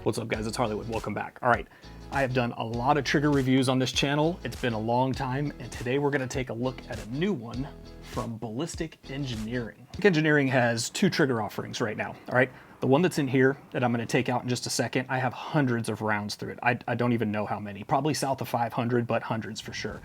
What's up guys, it's HarleyWood, welcome back. All right, I have done a lot of trigger reviews on this channel. It's been a long time, and today we're gonna take a look at a new one from Ballistic Engineering. Ballistic Engineering has two trigger offerings right now, all right? The one that's in here that I'm gonna take out in just a second, I have hundreds of rounds through it. I don't even know how many, probably south of 500, but hundreds for sure.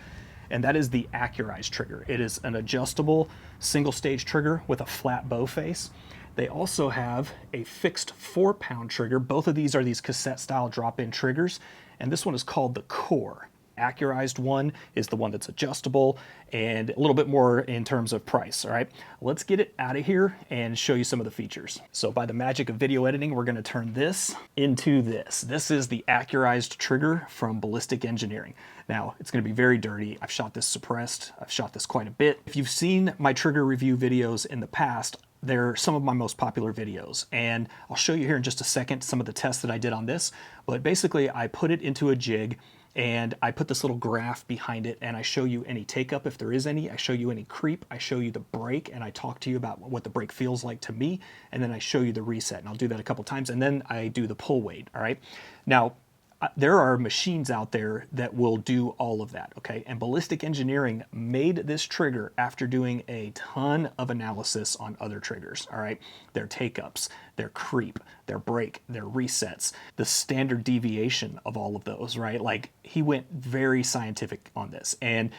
And that is the Accurized trigger. It is an adjustable single stage trigger with a flat bow face. They also have a fixed 4-pound trigger. Both of these are these cassette style drop-in triggers, and this one is called the Core. Accurized one is the one that's adjustable and a little bit more in terms of price, all right? Let's get it out of here and show you some of the features. So by the magic of video editing, we're gonna turn this into this. This is the Accurized trigger from Ballistic Engineering. Now, it's gonna be very dirty. I've shot this suppressed. I've shot this quite a bit. If you've seen my trigger review videos in the past, they're some of my most popular videos, and I'll show you here in just a second some of the tests that I did on this. But basically, I put it into a jig, and I put this little graph behind it, and I show you any take up if there is any. I show you any creep. I show you the break, and I talk to you about what the break feels like to me, and then I show you the reset, and I'll do that a couple times, and then I do the pull weight, all right? Now, there are machines out there that will do all of that, okay? And Ballistic Engineering made this trigger after doing a ton of analysis on other triggers, all right? Their take-ups, their creep, their break, their resets, the standard deviation of all of those, right? Like, he went very scientific on this. And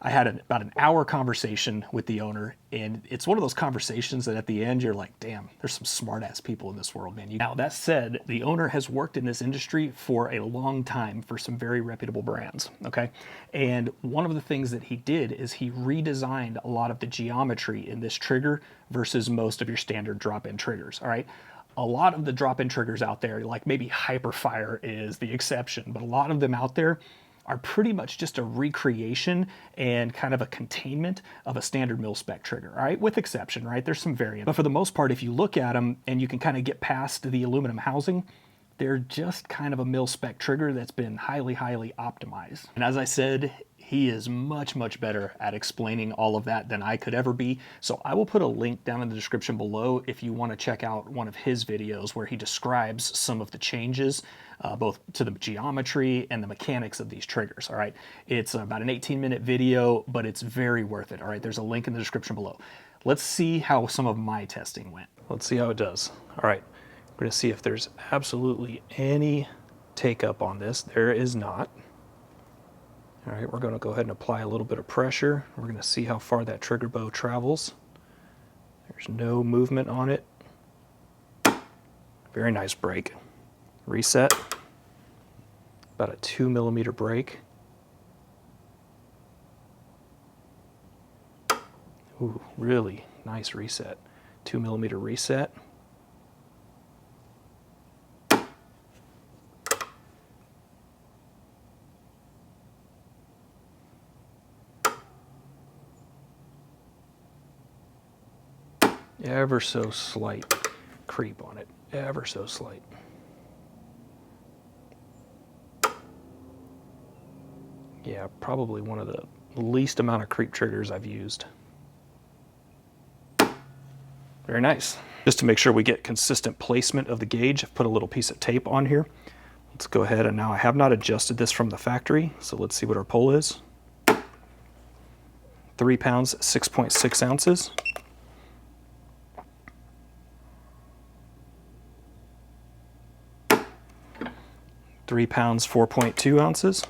I had about an hour conversation with the owner, and it's one of those conversations that at the end you're like, damn, there's some smart ass people in this world, man. Now that said, the owner has worked in this industry for a long time for some very reputable brands, okay? And one of the things that he did is he redesigned a lot of the geometry in this trigger versus most of your standard drop-in triggers, all right? A lot of the drop-in triggers out there, like maybe Hyperfire is the exception, but a lot of them out there are pretty much just a recreation and kind of a containment of a standard mil-spec trigger, all right? With exception, right? There's some variant. But for the most part, if you look at them and you can kind of get past the aluminum housing, they're just kind of a mil-spec trigger that's been highly, highly optimized. And as I said, he is much, much better at explaining all of that than I could ever be. So I will put a link down in the description below if you want to check out one of his videos where he describes some of the changes, both to the geometry and the mechanics of these triggers, all right? It's about an 18-minute video, but it's very worth it, all right? There's a link in the description below. Let's see how some of my testing went. Let's see how it does. All right, we're gonna see if there's absolutely any take up on this. There is not. All right, we're gonna go ahead and apply a little bit of pressure. We're gonna see how far that trigger bow travels. There's no movement on it. Very nice break. Reset, about a 2 millimeter break. Ooh, really nice reset. 2 millimeter reset. Ever so slight creep on it, ever so slight. Yeah, probably one of the least amount of creep triggers I've used. Very nice. Just to make sure we get consistent placement of the gauge, I've put a little piece of tape on here. Let's go ahead, and now I have not adjusted this from the factory, so let's see what our pull is. 3 pounds, 6.6 ounces. 3 pounds, 4.2 ounces.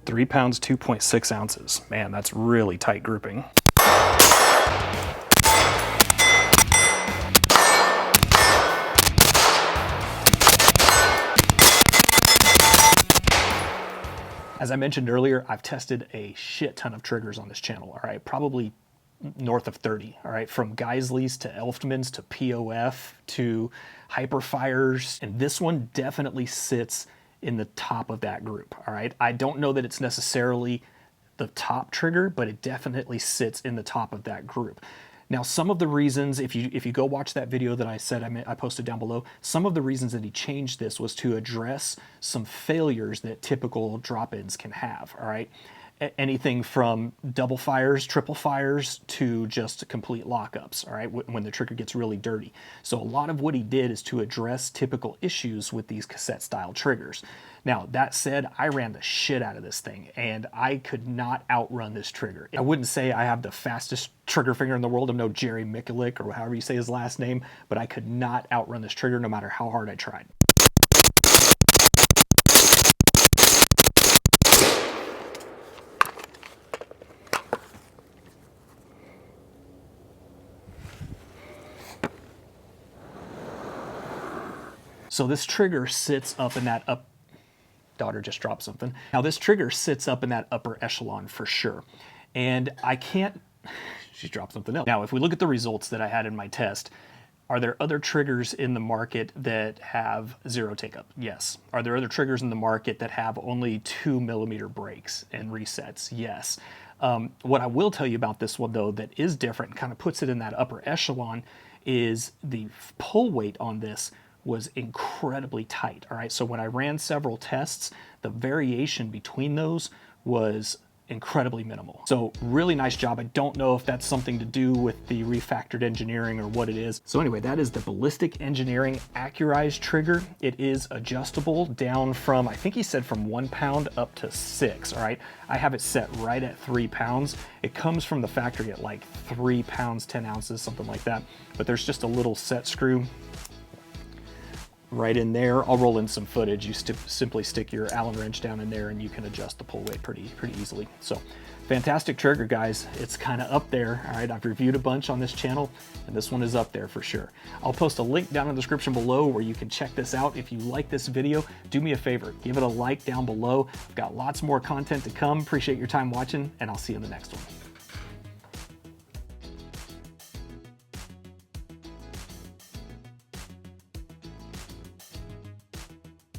3 pounds, 2.6 ounces. Man, that's really tight grouping. As I mentioned earlier, I've tested a shit ton of triggers on this channel, all right? Probably north of 30, all right? From Geisley's to Elftman's to POF to Hyperfires, and this one definitely sits in the top of that group, all right? I don't know that it's necessarily the top trigger, but it definitely sits in the top of that group. Now, some of the reasons, if you go watch that video that I said I posted down below, some of the reasons that he changed this was to address some failures that typical drop-ins can have, all right? anything from double fires, triple fires, to just complete lockups, all right, when the trigger gets really dirty. So a lot of what he did is to address typical issues with these cassette style triggers. Now, that said, I ran the shit out of this thing, and I could not outrun this trigger. I wouldn't say I have the fastest trigger finger in the world. I'm no Jerry Mikulik, or however you say his last name, but I could not outrun this trigger no matter how hard I tried. So this trigger sits up in that daughter just dropped something. Now this trigger sits up in that upper echelon for sure. And I can't, she dropped something else. Now, if we look at the results that I had in my test, are there other triggers in the market that have 0 take-up? Yes. Are there other triggers in the market that have only 2mm breaks and resets? Yes. What I will tell you about this one though that is different, kind of puts it in that upper echelon, is the pull weight on this was incredibly tight. All right, so when I ran several tests, the variation between those was incredibly minimal. So really nice job. I don't know if that's something to do with the refactored engineering or what it is. So anyway, that is the Ballistic Engineering Accurized trigger. It is adjustable down from, I think he said from 1 pound up to 6, all right? I have it set right at 3 pounds. It comes from the factory at like 3 pounds, 10 ounces, something like that. But there's just a little set screw right in there. I'll roll in some footage. You simply stick your Allen wrench down in there and you can adjust the pull weight pretty easily. So fantastic trigger, guys. It's kind of up there. All right, I've reviewed a bunch on this channel and this one is up there for sure. I'll post a link down in the description below where you can check this out. If you like this video, do me a favor, give it a like down below. I've got lots more content to come. Appreciate your time watching, and I'll see you in the next one.